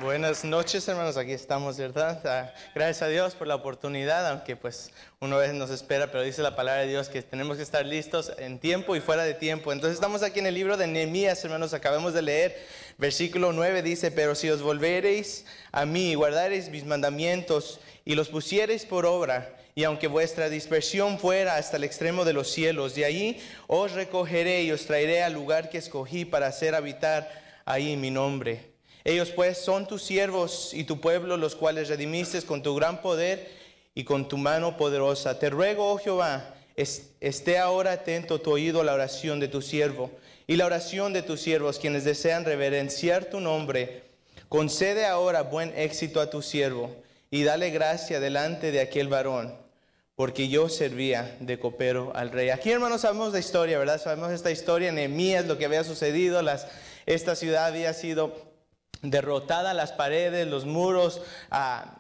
Buenas noches, hermanos, aquí estamos, ¿verdad? Gracias a Dios por la oportunidad, aunque pues una vez nos espera, pero dice la palabra de Dios que tenemos que estar listos en tiempo y fuera de tiempo. Entonces estamos aquí en el libro de Nehemías, hermanos, acabamos de leer, versículo 9 dice: pero si os volvereis a mí y guardareis mis mandamientos y los pusiereis por obra, y aunque vuestra dispersión fuera hasta el extremo de los cielos, de allí os recogeré y os traeré al lugar que escogí para hacer habitar ahí mi nombre. Ellos pues son tus siervos y tu pueblo, los cuales redimiste con tu gran poder y con tu mano poderosa. Te ruego, oh Jehová, esté ahora atento tu oído a la oración de tu siervo y la oración de tus siervos, quienes desean reverenciar tu nombre. Concede ahora buen éxito a tu siervo y dale gracia delante de aquel varón, porque yo servía de copero al rey. Aquí, hermanos, sabemos la historia, ¿verdad? Sabemos esta historia, Nehemías, lo que había sucedido. Esta ciudad había sido derrotada, las paredes, los muros,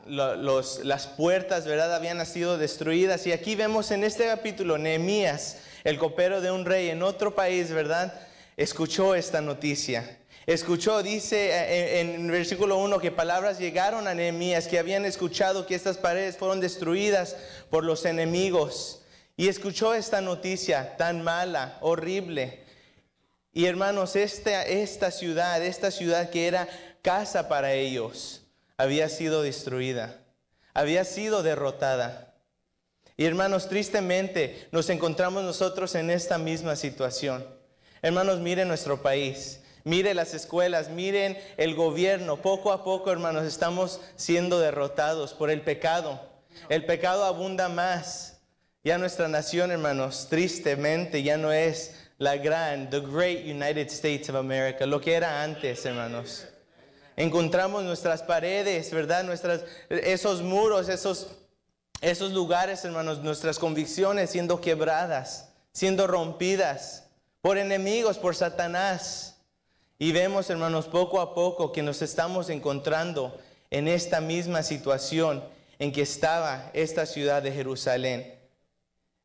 las puertas, ¿verdad? Habían sido destruidas. Y aquí vemos en este capítulo, Nehemías, el copero de un rey en otro país, ¿verdad? Escuchó esta noticia. Escuchó, dice en versículo 1, que palabras llegaron a Nehemías, que habían escuchado que estas paredes fueron destruidas por los enemigos. Y escuchó esta noticia tan mala, horrible. Y hermanos, esta ciudad que era casa para ellos, había sido destruida, había sido derrotada. Y hermanos, tristemente nos encontramos nosotros en esta misma situación. Hermanos, miren nuestro país, miren las escuelas, miren el gobierno. Poco a poco, hermanos, estamos siendo derrotados por el pecado. El pecado abunda más. Ya nuestra nación, hermanos, tristemente ya no es the great United States of America, lo que era antes, hermanos. Encontramos nuestras paredes, ¿verdad? Esos muros, esos lugares, hermanos, nuestras convicciones siendo quebradas, siendo rompidas por enemigos, por Satanás. Y vemos, hermanos, poco a poco que nos estamos encontrando en esta misma situación en que estaba esta ciudad de Jerusalén.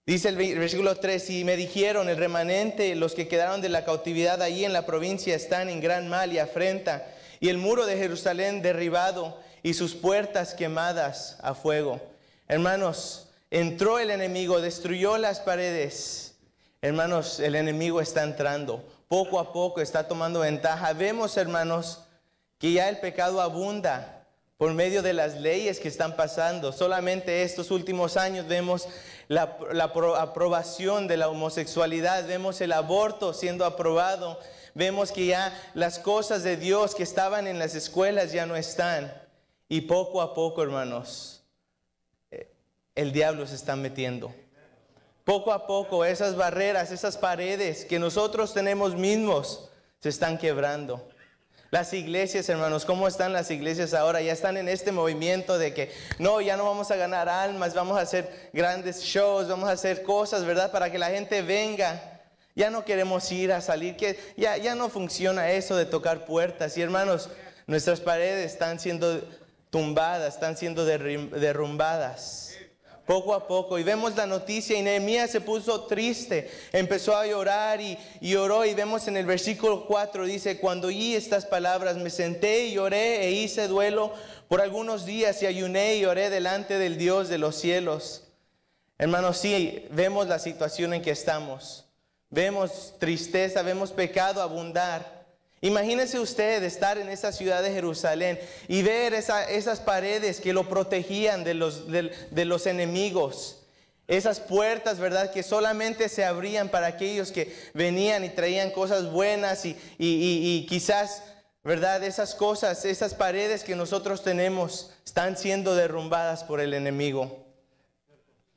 Dice el versículo 3, y me dijeron: el remanente, los que quedaron de la cautividad allí en la provincia, están en gran mal y afrenta, y el muro de Jerusalén derribado, y sus puertas quemadas a fuego. Hermanos, entró el enemigo, destruyó las paredes. Hermanos, el enemigo está entrando, poco a poco está tomando ventaja. Vemos, hermanos, que ya el pecado abunda por medio de las leyes que están pasando. Solamente estos últimos años vemos la aprobación de la homosexualidad, vemos el aborto siendo aprobado, vemos que ya las cosas de Dios que estaban en las escuelas ya no están. Y poco a poco, hermanos, el diablo se está metiendo. Poco a poco esas barreras, esas paredes que nosotros tenemos mismos, se están quebrando. Las iglesias, hermanos, ¿cómo están las iglesias ahora? Ya están en este movimiento de que no, ya no vamos a ganar almas, vamos a hacer grandes shows, vamos a hacer cosas, ¿verdad? Para que la gente venga. Ya no queremos ir a salir, que ya no funciona eso de tocar puertas. Y hermanos, nuestras paredes están siendo tumbadas, están siendo derrumbadas. Poco a poco, y vemos la noticia, y Nehemías se puso triste, empezó a llorar y oró, y vemos en el versículo 4, dice: cuando oí estas palabras me senté y lloré e hice duelo por algunos días, y ayuné y oré delante del Dios de los cielos. Hermanos, sí, vemos la situación en que estamos, vemos tristeza, vemos pecado abundar. Imagínese usted estar en esa ciudad de Jerusalén y ver esas paredes que lo protegían de los enemigos. Esas puertas, ¿verdad? Que solamente se abrían para aquellos que venían y traían cosas buenas y quizás, ¿verdad? Esas cosas, esas paredes que nosotros tenemos están siendo derrumbadas por el enemigo.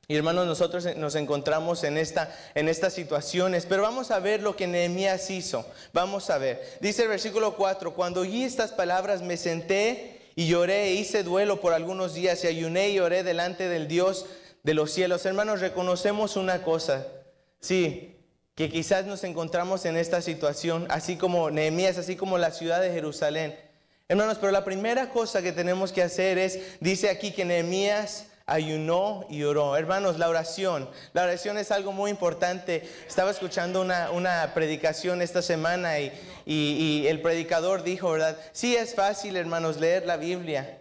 Y hermanos, nosotros nos encontramos en estas situaciones, pero vamos a ver lo que Nehemías hizo. Vamos a ver. Dice el versículo 4, cuando oí estas palabras me senté y lloré e hice duelo por algunos días, y ayuné y oré delante del Dios de los cielos. Hermanos, reconocemos una cosa, sí, que quizás nos encontramos en esta situación, así como Nehemías, así como la ciudad de Jerusalén. Hermanos, pero la primera cosa que tenemos que hacer dice aquí que Nehemías ayunó y oró. Hermanos, la oración es algo muy importante. Estaba escuchando una predicación esta semana y el predicador dijo, ¿verdad? Sí es fácil, hermanos, leer la Biblia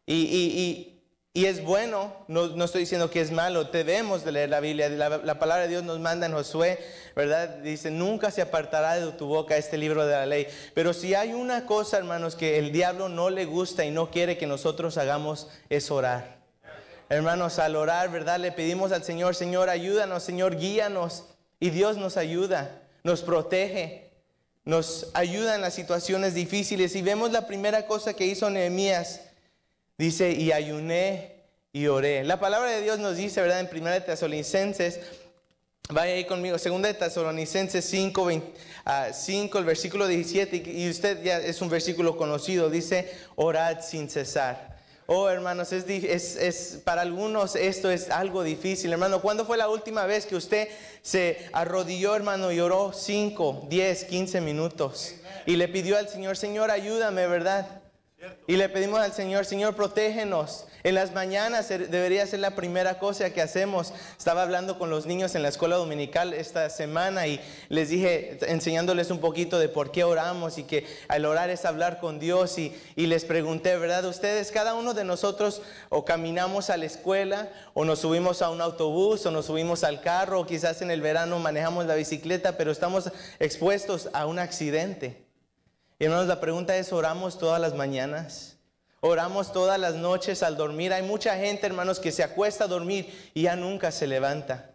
y es bueno, no estoy diciendo que es malo, debemos de leer la Biblia. La palabra de Dios nos manda en Josué, ¿verdad? Dice, nunca se apartará de tu boca este libro de la ley. Pero si hay una cosa, hermanos, que el diablo no le gusta y no quiere que nosotros hagamos, es orar. Hermanos, al orar, ¿verdad? Le pedimos al Señor, Señor, ayúdanos, Señor, guíanos. Y Dios nos ayuda, nos protege, nos ayuda en las situaciones difíciles. Y vemos la primera cosa que hizo Nehemías. Dice, y ayuné y oré. La palabra de Dios nos dice, ¿verdad? En 1 Tesalonicenses, vaya ahí conmigo, 2 Tesalonicenses 5, el versículo 17, y usted ya es un versículo conocido, dice, orad sin cesar. Oh, hermanos, para algunos esto es algo difícil, hermano. ¿Cuándo fue la última vez que usted se arrodilló, hermano, y oró 5, 10, 15 minutos? Y le pidió al Señor, Señor, ayúdame, ¿verdad? Y le pedimos al Señor, Señor, protégenos. En las mañanas debería ser la primera cosa que hacemos. Estaba hablando con los niños en la escuela dominical esta semana y les dije, enseñándoles un poquito de por qué oramos y que al orar es hablar con Dios. Y les pregunté, ¿verdad? Ustedes, cada uno de nosotros o caminamos a la escuela o nos subimos a un autobús o nos subimos al carro o quizás en el verano manejamos la bicicleta, pero estamos expuestos a un accidente. Y hermanos, la pregunta es, ¿oramos todas las mañanas? ¿Oramos todas las noches al dormir? Hay mucha gente, hermanos, que se acuesta a dormir y ya nunca se levanta.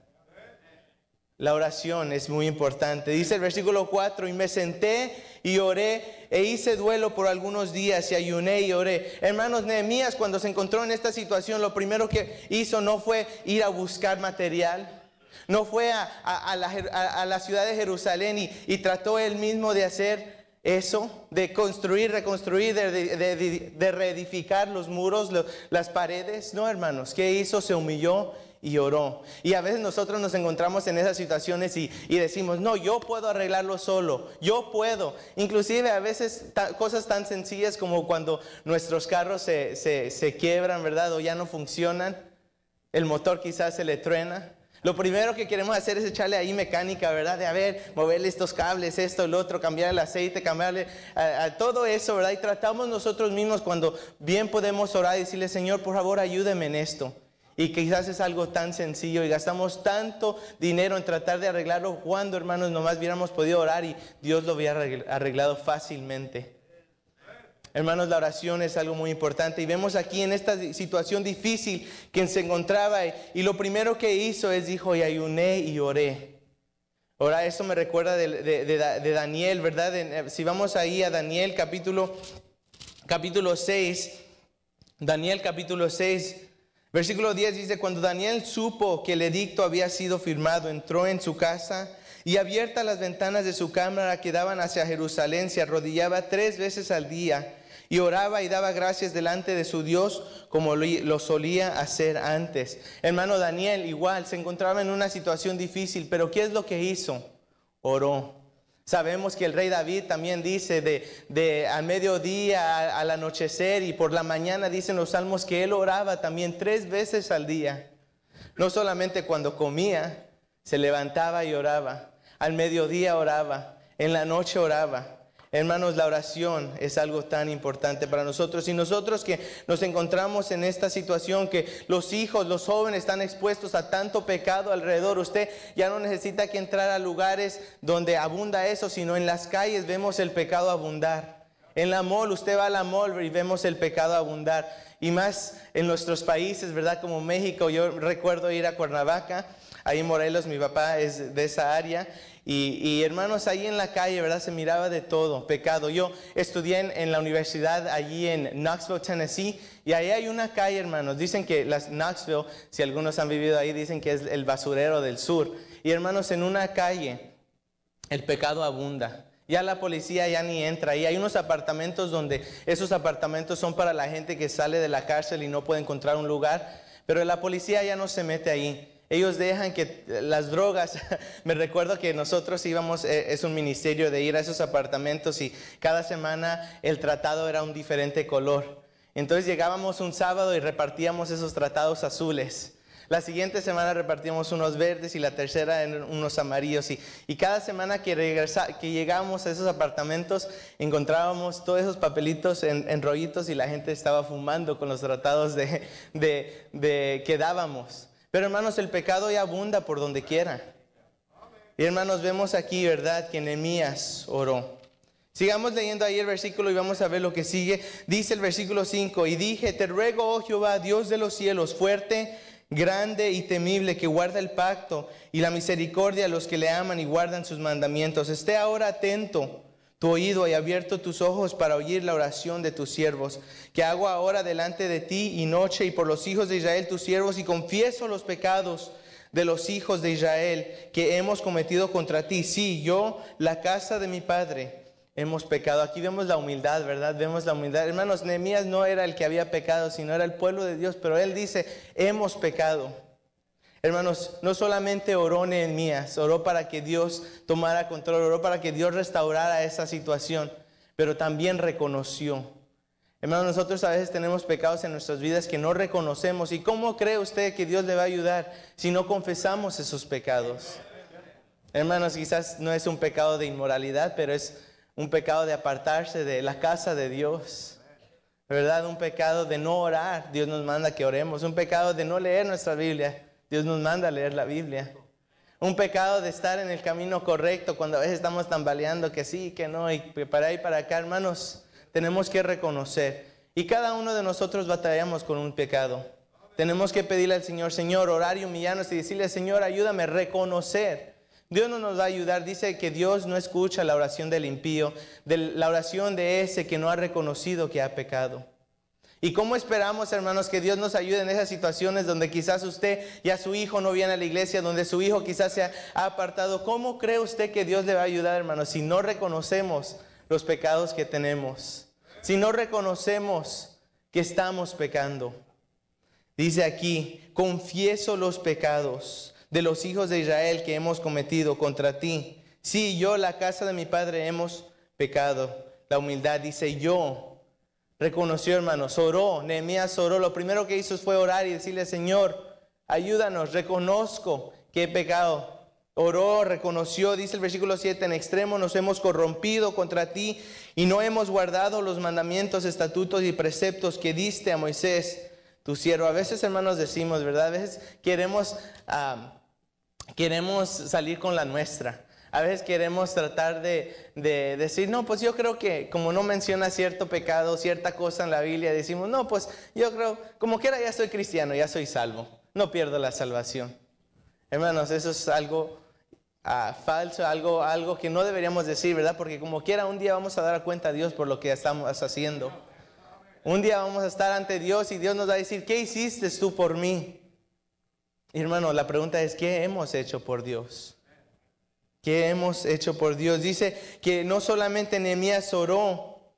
La oración es muy importante. Dice el versículo 4, y me senté y oré e hice duelo por algunos días y ayuné y oré. Hermanos, Nehemías cuando se encontró en esta situación, lo primero que hizo no fue ir a buscar material. No fue a la ciudad de Jerusalén y trató él mismo de hacer eso, de construir, reconstruir, de reedificar los muros, las paredes. No, hermanos, ¿qué hizo? Se humilló y oró. Y a veces nosotros nos encontramos en esas situaciones y decimos, no, yo puedo arreglarlo solo, yo puedo. Inclusive a veces cosas tan sencillas como cuando nuestros carros se quiebran, ¿verdad? O ya no funcionan, el motor quizás se le truena. Lo primero que queremos hacer es echarle ahí mecánica, ¿verdad? De a ver, moverle estos cables, esto, el otro, cambiar el aceite, cambiarle a todo eso, ¿verdad? Y tratamos nosotros mismos cuando bien podemos orar y decirle, Señor, por favor, ayúdame en esto. Y quizás es algo tan sencillo y gastamos tanto dinero en tratar de arreglarlo cuando, hermanos, nomás hubiéramos podido orar y Dios lo hubiera arreglado fácilmente. Hermanos, la oración es algo muy importante y vemos aquí en esta situación difícil que se encontraba y lo primero que hizo es dijo, y ayuné y oré. Ahora eso me recuerda de Daniel, ¿verdad? Si vamos ahí a Daniel capítulo 6, Daniel capítulo 6, versículo 10 dice, cuando Daniel supo que el edicto había sido firmado, entró en su casa y abiertas las ventanas de su cámara que daban hacia Jerusalén, se arrodillaba 3 veces al día y oraba y daba gracias delante de su Dios como lo solía hacer antes. Hermano, Daniel igual se encontraba en una situación difícil, pero ¿qué es lo que hizo? Oró. Sabemos que el rey David también dice de al mediodía al anochecer y por la mañana dicen los salmos que él oraba también 3 veces al día. No solamente cuando comía, se levantaba y oraba. Al mediodía oraba, en la noche oraba. Hermanos, la oración es algo tan importante para nosotros. Y nosotros que nos encontramos en esta situación, que los hijos, los jóvenes están expuestos a tanto pecado alrededor. Usted ya no necesita que entrar a lugares donde abunda eso, sino en las calles vemos el pecado abundar. En la mall, usted va a la mall y vemos el pecado abundar. Y más en nuestros países, ¿verdad? Como México, yo recuerdo ir a Cuernavaca, ahí en Morelos, mi papá es de esa área. Y hermanos, ahí en la calle, ¿verdad? Se miraba de todo, pecado. Yo estudié en la universidad allí en Knoxville, Tennessee, y ahí hay una calle, hermanos. Dicen que Knoxville, si algunos han vivido ahí, dicen que es el basurero del sur. Y hermanos, en una calle, el pecado abunda. Ya la policía ya ni entra. Y hay unos apartamentos donde esos apartamentos son para la gente que sale de la cárcel y no puede encontrar un lugar. Pero la policía ya no se mete ahí. Ellos dejan que las drogas, me recuerdo que nosotros íbamos, es un ministerio de ir a esos apartamentos y cada semana el tratado era un diferente color. Entonces llegábamos un sábado y repartíamos esos tratados azules. La siguiente semana repartíamos unos verdes y la tercera en unos amarillos. Y cada semana que llegábamos a esos apartamentos encontrábamos todos esos papelitos en rollitos y la gente estaba fumando con los tratados que dábamos. Pero hermanos, el pecado ya abunda por donde quiera. Y hermanos, vemos aquí, ¿verdad?, que Nehemías oró. Sigamos leyendo ahí el versículo y vamos a ver lo que sigue. Dice el versículo 5, y dije, te ruego, oh Jehová, Dios de los cielos, fuerte, grande y temible, que guarda el pacto y la misericordia a los que le aman y guardan sus mandamientos. Esté ahora atento tu oído y abierto tus ojos para oír la oración de tus siervos, que hago ahora delante de ti y noche y por los hijos de Israel tus siervos, y confieso los pecados de los hijos de Israel que hemos cometido contra ti. Sí, yo, la casa de mi padre, hemos pecado. Aquí vemos la humildad, ¿verdad? Vemos la humildad. Hermanos, Nehemías no era el que había pecado, sino era el pueblo de Dios, pero él dice, hemos pecado. Hermanos, no solamente oró Nehemías, oró para que Dios tomara control, oró para que Dios restaurara esa situación, pero también reconoció. Hermanos, nosotros a veces tenemos pecados en nuestras vidas que no reconocemos. ¿Y cómo cree usted que Dios le va a ayudar si no confesamos esos pecados? Hermanos, quizás no es un pecado de inmoralidad, pero es un pecado de apartarse de la casa de Dios, ¿verdad? Un pecado de no orar, Dios nos manda que oremos. Un pecado de no leer nuestra Biblia, Dios nos manda a leer la Biblia. Un pecado de estar en el camino correcto cuando a veces estamos tambaleando que sí, que no, y para ahí para acá. Hermanos, tenemos que reconocer. Y cada uno de nosotros batallamos con un pecado. Tenemos que pedirle al Señor, Señor, orar y humillarnos y decirle, Señor, ayúdame a reconocer. Dios no nos va a ayudar. Dice que Dios no escucha la oración del impío, la oración de ese que no ha reconocido que ha pecado. ¿Y cómo esperamos, hermanos, que Dios nos ayude en esas situaciones donde quizás usted y a su hijo no viene a la iglesia, donde su hijo quizás se ha apartado? ¿Cómo cree usted que Dios le va a ayudar, hermanos, si no reconocemos los pecados que tenemos? Si no reconocemos que estamos pecando. Dice aquí, confieso los pecados de los hijos de Israel que hemos cometido contra ti. Sí, yo, la casa de mi padre, hemos pecado. La humildad dice yo. Reconoció, hermanos, oró. Nehemías oró. Lo primero que hizo fue orar y decirle, Señor, ayúdanos, reconozco que he pecado. Oró, reconoció, dice el versículo 7, en extremo nos hemos corrompido contra ti y no hemos guardado los mandamientos, estatutos y preceptos que diste a Moisés, tu siervo. A veces, hermanos, decimos, ¿verdad? A veces queremos salir con la nuestra. A veces queremos tratar de decir, no, pues yo creo que como no menciona cierto pecado, cierta cosa en la Biblia, decimos, no, pues yo creo, como quiera ya soy cristiano, ya soy salvo, no pierdo la salvación. Hermanos, eso es algo falso, algo que no deberíamos decir, ¿verdad? Porque como quiera un día vamos a dar cuenta a Dios por lo que estamos haciendo. Un día vamos a estar ante Dios y Dios nos va a decir, ¿qué hiciste tú por mí? Y hermano, la pregunta es, ¿qué hemos hecho por Dios? ¿Qué hemos hecho por Dios? Dice que no solamente Nehemías oró,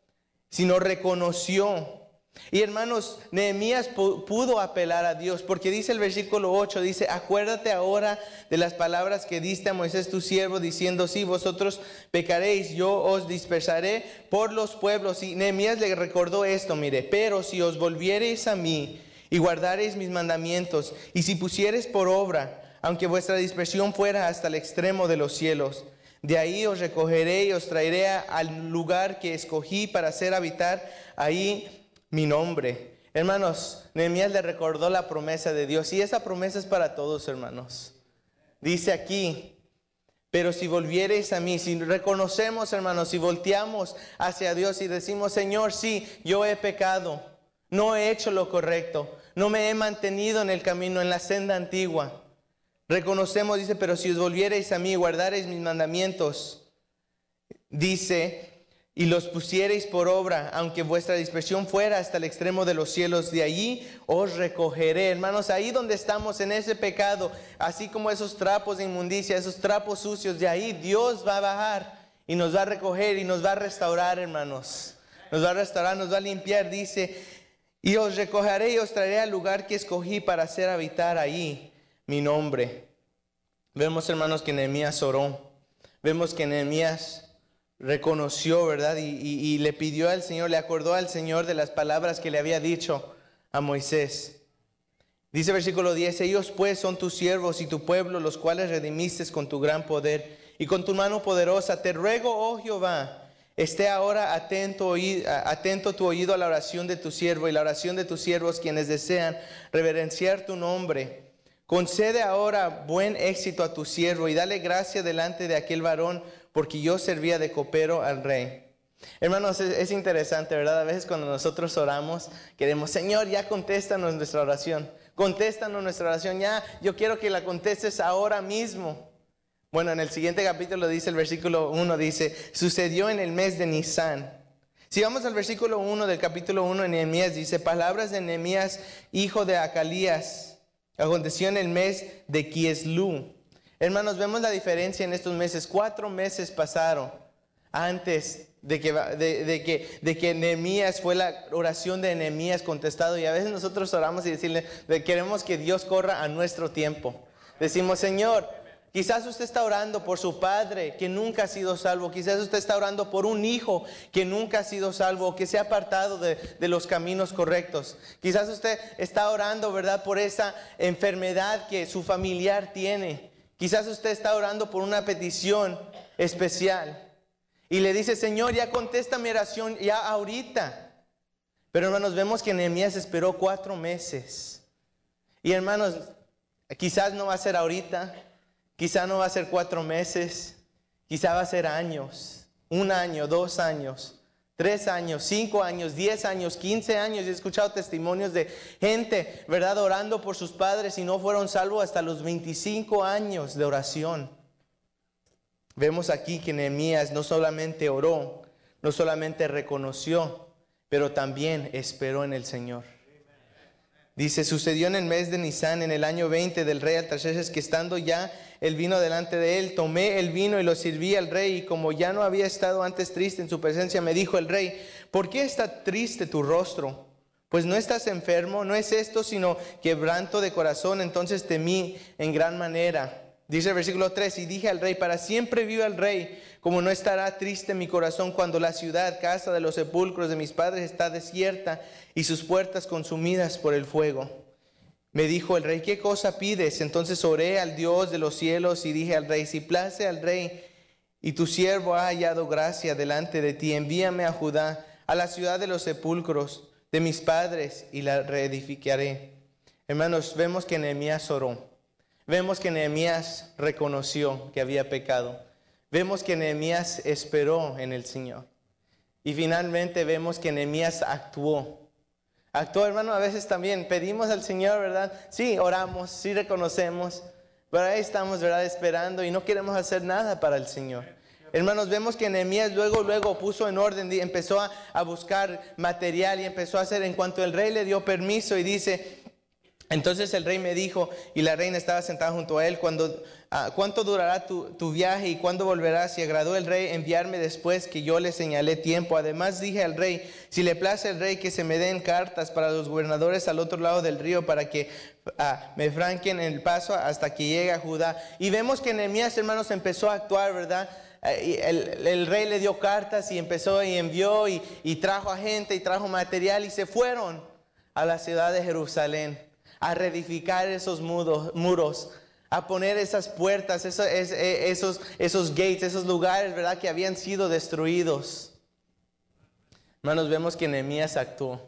sino reconoció. Y hermanos, Nehemías pudo apelar a Dios, porque dice el versículo 8, dice, acuérdate ahora de las palabras que diste a Moisés tu siervo, diciendo, si vosotros pecaréis, yo os dispersaré por los pueblos. Y Nehemías le recordó esto, mire, pero si os volviereis a mí y guardareis mis mandamientos, y si pusiereis por obra, aunque vuestra dispersión fuera hasta el extremo de los cielos, de ahí os recogeré y os traeré al lugar que escogí para hacer habitar ahí mi nombre. Hermanos, Nehemías le recordó la promesa de Dios, y esa promesa es para todos, hermanos. Dice aquí, pero si volviereis a mí, si reconocemos, hermanos, si volteamos hacia Dios y decimos, Señor, sí, yo he pecado, no he hecho lo correcto, no me he mantenido en el camino, en la senda antigua. Reconocemos, dice, pero si os volviereis a mí y guardareis mis mandamientos, dice, y los pusiereis por obra, aunque vuestra dispersión fuera hasta el extremo de los cielos, de allí os recogeré. Hermanos, ahí donde estamos en ese pecado, así como esos trapos de inmundicia, esos trapos sucios, de ahí Dios va a bajar y nos va a recoger y nos va a restaurar, hermanos. Nos va a restaurar, nos va a limpiar, dice, y os recogeré y os traeré al lugar que escogí para hacer habitar ahí mi nombre. Vemos, hermanos, que Nehemías oró. Vemos que Nehemías reconoció, ¿verdad? Y le pidió al Señor, le acordó al Señor de las palabras que le había dicho a Moisés. Dice versículo 10, ellos pues son tus siervos y tu pueblo, los cuales redimiste con tu gran poder y con tu mano poderosa. Te ruego, oh Jehová, esté ahora atento tu oído a la oración de tu siervo y la oración de tus siervos, quienes desean reverenciar tu nombre. Concede ahora buen éxito a tu siervo y dale gracia delante de aquel varón, porque yo servía de copero al rey. Hermanos, es interesante, ¿verdad? A veces cuando nosotros oramos, queremos, Señor, ya contéstanos nuestra oración. Contéstanos nuestra oración, ya, yo quiero que la contestes ahora mismo. Bueno, en el siguiente capítulo dice, el versículo 1 dice, sucedió en el mes de Nisán. Si vamos al versículo 1 del capítulo 1 en Nehemías, dice, palabras de Nehemías, hijo de Acalías, aconteció en el mes de Quislú. Hermanos, vemos la diferencia en estos meses. 4 meses pasaron antes de que Nehemías fue la oración de Nehemías contestado. Y a veces nosotros oramos y decirle, queremos que Dios corra a nuestro tiempo. Decimos, Señor, quizás usted está orando por su padre que nunca ha sido salvo. Quizás usted está orando por un hijo que nunca ha sido salvo o que se ha apartado de los caminos correctos. Quizás usted está orando, ¿verdad?, por esa enfermedad que su familiar tiene. Quizás usted está orando por una petición especial. Y le dice, Señor, ya contesta mi oración, ya ahorita. Pero hermanos, vemos que Nehemías esperó 4 meses. Y hermanos, quizás no va a ser ahorita, quizás no va a ser 4 meses, quizás va a ser años. 1 año, 2 años, 3 años, 5 años, 10 años, 15 años. He escuchado testimonios de gente, ¿verdad?, orando por sus padres y no fueron salvos hasta los 25 años de oración. Vemos aquí que Nehemías no solamente oró, no solamente reconoció, pero también esperó en el Señor. Dice, sucedió en el mes de Nisán, en el año 20 del rey Artaxerxes, que estando ya el vino delante de él, tomé el vino y lo serví al rey, y como ya no había estado antes triste en su presencia, me dijo el rey, ¿por qué está triste tu rostro? Pues no estás enfermo, no es esto sino quebranto de corazón. Entonces temí en gran manera. Dice el versículo 3, y dije al rey, para siempre viva el rey, como no estará triste mi corazón cuando la ciudad, casa de los sepulcros de mis padres, está desierta y sus puertas consumidas por el fuego. Me dijo el rey, ¿qué cosa pides? Entonces oré al Dios de los cielos y dije al rey, si place al rey y tu siervo ha hallado gracia delante de ti, envíame a Judá, a la ciudad de los sepulcros de mis padres, y la reedificaré. Hermanos, vemos que Nehemías oró. Vemos que Nehemías reconoció que había pecado. Vemos que Nehemías esperó en el Señor. Y finalmente vemos que Nehemías actuó. Actuó, hermano, a veces también pedimos al Señor, ¿verdad? Sí, oramos, sí reconocemos, pero ahí estamos, ¿verdad?, esperando y no queremos hacer nada para el Señor. Hermanos, vemos que Nehemías luego puso en orden, empezó a buscar material y empezó a hacer en cuanto el rey le dio permiso, y dice, entonces el rey me dijo, y la reina estaba sentada junto a él, ¿cuánto durará tu viaje y cuándo volverás? Y agradó el rey enviarme después que yo le señalé tiempo. Además dije al rey, si le place al rey que se me den cartas para los gobernadores al otro lado del río, para que me franquen el paso hasta que llegue a Judá. Y vemos que Nehemías, hermanos, empezó a actuar, ¿verdad? El rey le dio cartas y empezó y envió y trajo a gente y trajo material, y se fueron a la ciudad de Jerusalén a reedificar esos muros, a poner esas puertas, esos gates, esos lugares, ¿verdad?, que habían sido destruidos. Hermanos, vemos que Nehemías actuó.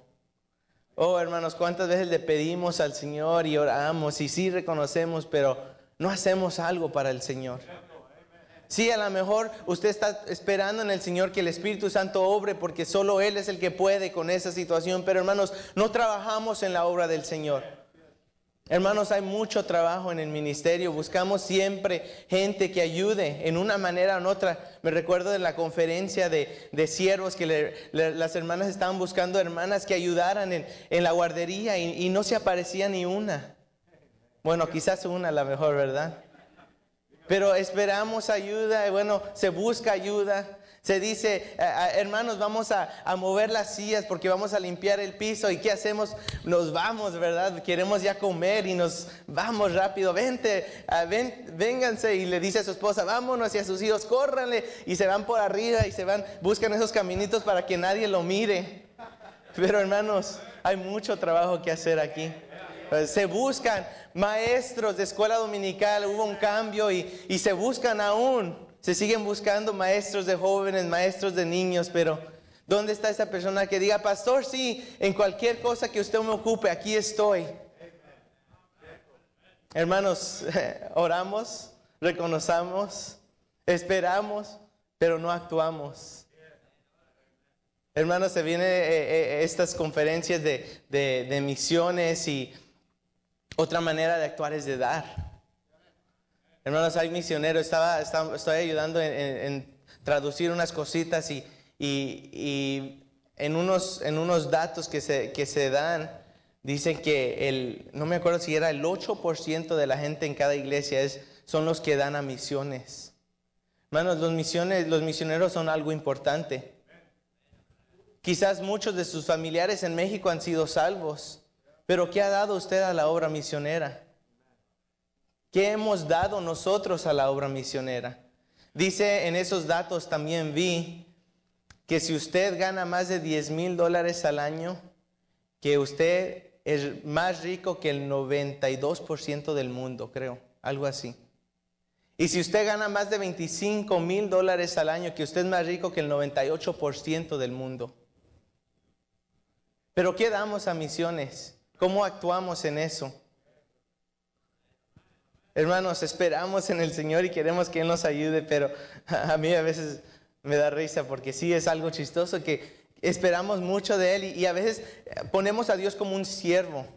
Oh, hermanos, ¿cuántas veces le pedimos al Señor y oramos y sí reconocemos, pero no hacemos algo para el Señor? Sí, a lo mejor usted está esperando en el Señor que el Espíritu Santo obre, porque solo Él es el que puede con esa situación, pero hermanos, no trabajamos en la obra del Señor. Hermanos, hay mucho trabajo en el ministerio. Buscamos siempre gente que ayude en una manera o en otra. Me recuerdo de la conferencia de siervos que las hermanas estaban buscando hermanas que ayudaran en la guardería y no se aparecía ni una. Bueno, quizás una a lo mejor, ¿verdad? Pero esperamos ayuda y bueno, se busca ayuda. Se dice, hermanos, vamos a mover las sillas porque vamos a limpiar el piso. ¿Y qué hacemos? Nos vamos, ¿verdad? Queremos ya comer y nos vamos rápido. Vénganse. Y le dice a su esposa, vámonos, y a sus hijos, córranle. Y se van por arriba y buscan esos caminitos para que nadie lo mire. Pero hermanos, hay mucho trabajo que hacer aquí. Se buscan maestros de escuela dominical, hubo un cambio y se buscan aún. Se siguen buscando maestros de jóvenes, maestros de niños, pero ¿dónde está esa persona que diga, pastor, sí, en cualquier cosa que usted me ocupe, aquí estoy? Hermanos, oramos, reconocemos, esperamos, pero no actuamos. Hermanos, se vienen estas conferencias de misiones y otra manera de actuar es de dar. Hermanos, hay misioneros, estoy ayudando en traducir unas cositas y en unos datos que se dan, dicen que no me acuerdo si era el 8% de la gente en cada iglesia son los que dan a misiones. Hermanos, los misioneros son algo importante. Quizás muchos de sus familiares en México han sido salvos, pero ¿qué ha dado usted a la obra misionera? ¿Qué hemos dado nosotros a la obra misionera? Dice en esos datos, también vi que si usted gana más de $10,000 al año, que usted es más rico que el 92% del mundo, creo, algo así. Y si usted gana más de $25,000 al año, que usted es más rico que el 98% del mundo. Pero ¿qué damos a misiones? ¿Cómo actuamos en eso? Hermanos, esperamos en el Señor y queremos que Él nos ayude, pero a mí a veces me da risa porque sí es algo chistoso que esperamos mucho de Él y a veces ponemos a Dios como un siervo.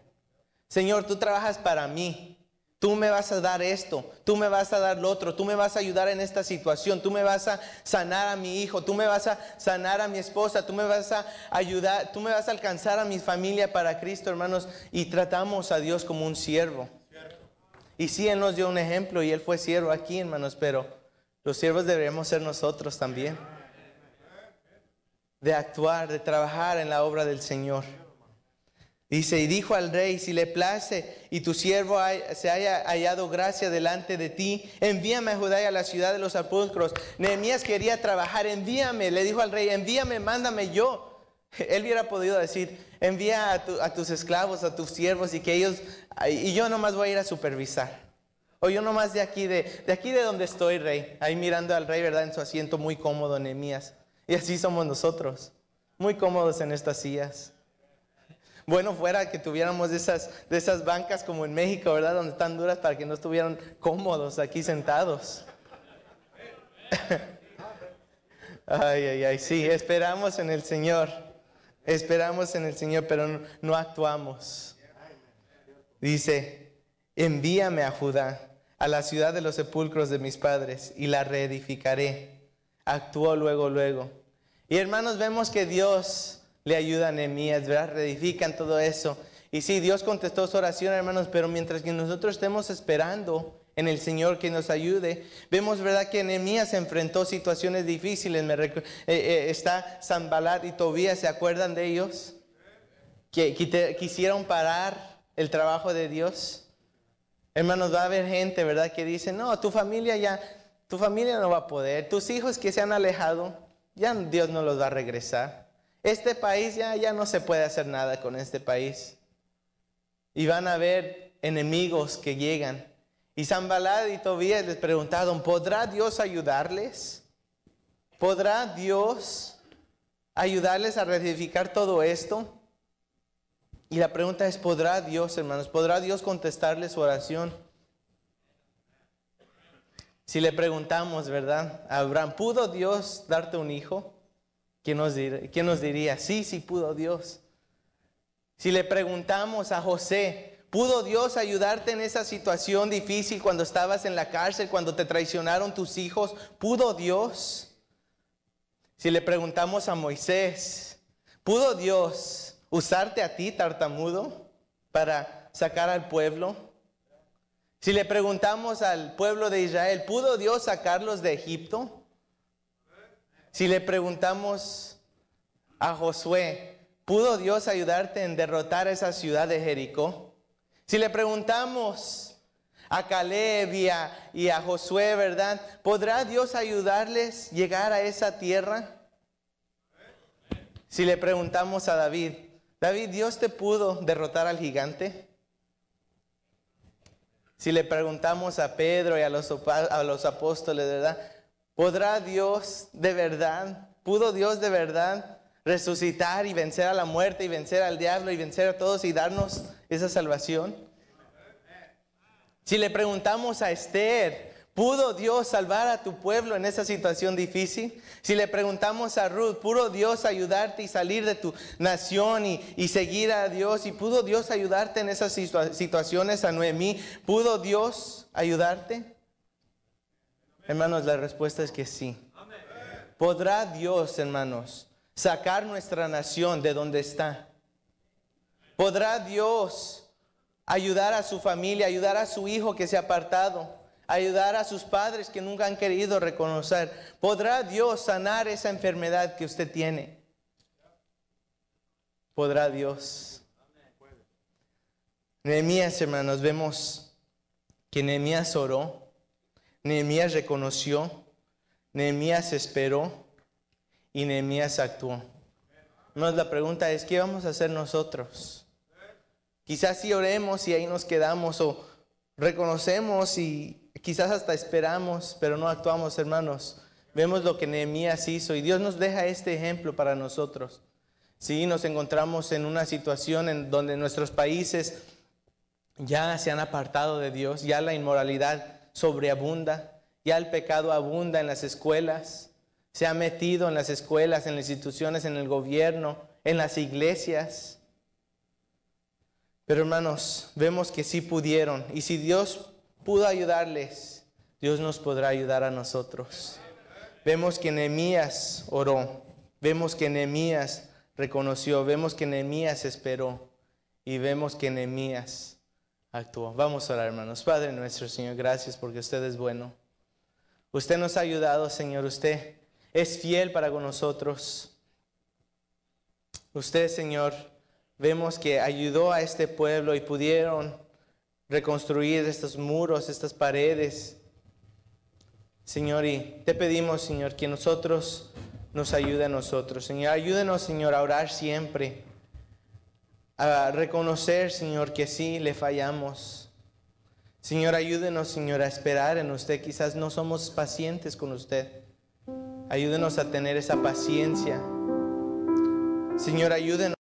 Señor, tú trabajas para mí, tú me vas a dar esto, tú me vas a dar lo otro, tú me vas a ayudar en esta situación, tú me vas a sanar a mi hijo, tú me vas a sanar a mi esposa, tú me vas a ayudar, tú me vas a alcanzar a mi familia para Cristo, hermanos, y tratamos a Dios como un siervo. Y sí, Él nos dio un ejemplo y Él fue siervo aquí, hermanos, pero los siervos deberíamos ser nosotros también. De actuar, de trabajar en la obra del Señor. Dice, y dijo al rey, si le place y tu siervo se haya hallado gracia delante de ti, envíame a Judá y a la ciudad de los sepulcros. Nehemías quería trabajar, envíame, le dijo al rey, envíame, mándame yo. Él hubiera podido decir, envía a tus esclavos, a tus siervos y que ellos, y yo nomás voy a ir a supervisar. O yo nomás de aquí de donde estoy, rey, ahí mirando al rey, ¿verdad? En su asiento muy cómodo, Nehemías. Y así somos nosotros, muy cómodos en estas sillas. Bueno fuera que tuviéramos de esas bancas como en México, ¿verdad? Donde están duras para que no estuvieran cómodos aquí sentados. Ay, sí, esperamos en el Señor. Esperamos en el Señor, pero no actuamos. Dice, envíame a Judá, a la ciudad de los sepulcros de mis padres, y la reedificaré. Actuó luego. Y hermanos, vemos que Dios le ayuda a Nehemías, ¿verdad? Reedifican todo eso. Y sí, Dios contestó su oración, hermanos, pero mientras que nosotros estemos esperando en el Señor que nos ayude, vemos, ¿verdad?, que Nehemías enfrentó situaciones difíciles. Está Sanbalat y Tobías, ¿se acuerdan de ellos? Que quisieron parar el trabajo de Dios. Hermanos, va a haber gente, ¿verdad?, que dice, no, tu familia no va a poder. Tus hijos que se han alejado, ya Dios no los va a regresar. Este país ya no se puede hacer nada con este país. Y van a haber enemigos que llegan. Y Sanbalat y Tobías les preguntaron, ¿podrá Dios ayudarles? ¿Podrá Dios ayudarles a reedificar todo esto? Y la pregunta es, ¿podrá Dios, hermanos? ¿Podrá Dios contestarles su oración? Si le preguntamos, ¿verdad? A Abraham, ¿pudo Dios darte un hijo? ¿Quién nos diría? Sí pudo Dios. Si le preguntamos a José, ¿pudo Dios ayudarte en esa situación difícil cuando estabas en la cárcel, cuando te traicionaron tus hijos? ¿Pudo Dios? Si le preguntamos a Moisés, ¿pudo Dios usarte a ti, tartamudo, para sacar al pueblo? Si le preguntamos al pueblo de Israel, ¿pudo Dios sacarlos de Egipto? Si le preguntamos a Josué, ¿pudo Dios ayudarte en derrotar esa ciudad de Jericó? Si le preguntamos a Caleb y a Josué, ¿verdad? ¿Podrá Dios ayudarles a llegar a esa tierra? Si le preguntamos a David, David, ¿Dios te pudo derrotar al gigante? Si le preguntamos a Pedro y a los apóstoles, ¿verdad? ¿Podrá Dios de verdad, pudo Dios de verdad resucitar y vencer a la muerte y vencer al diablo y vencer a todos y darnos esa salvación? Si le preguntamos a Esther, ¿pudo Dios salvar a tu pueblo en esa situación difícil? Si le preguntamos a Ruth, ¿pudo Dios ayudarte y salir de tu nación y seguir a Dios? ¿Y pudo Dios ayudarte en esas situaciones? A Noemí, ¿pudo Dios ayudarte? Hermanos, la respuesta es que sí. ¿Podrá Dios, hermanos, sacar nuestra nación de donde está? ¿Podrá Dios ayudar a su familia, ayudar a su hijo que se ha apartado, ayudar a sus padres que nunca han querido reconocer? ¿Podrá Dios sanar esa enfermedad que usted tiene? ¿Podrá Dios? Nehemías, hermanos, vemos que Nehemías oró, Nehemías reconoció, Nehemías esperó y Nehemías actuó. La pregunta es, ¿qué vamos a hacer nosotros? Quizás sí oremos y ahí nos quedamos, o reconocemos y quizás hasta esperamos, pero no actuamos, hermanos. Vemos lo que Nehemías hizo y Dios nos deja este ejemplo para nosotros. Sí, nos encontramos en una situación en donde nuestros países ya se han apartado de Dios, ya la inmoralidad sobreabunda, ya el pecado abunda en las escuelas, se ha metido en las escuelas, en las instituciones, en el gobierno, en las iglesias. Pero hermanos, vemos que sí pudieron. Y si Dios pudo ayudarles, Dios nos podrá ayudar a nosotros. Vemos que Nehemías oró. Vemos que Nehemías reconoció. Vemos que Nehemías esperó. Y vemos que Nehemías actuó. Vamos a orar, hermanos. Padre nuestro, Señor, gracias porque usted es bueno. Usted nos ha ayudado, Señor. Usted es fiel para con nosotros. Usted, Señor, vemos que ayudó a este pueblo y pudieron reconstruir estos muros, estas paredes. Señor, y te pedimos, Señor, que nosotros nos ayude a nosotros. Señor, ayúdenos, Señor, a orar siempre, a reconocer, Señor, que sí le fallamos. Señor, ayúdenos, Señor, a esperar en usted. Quizás no somos pacientes con usted. Ayúdenos a tener esa paciencia. Señor, ayúdenos.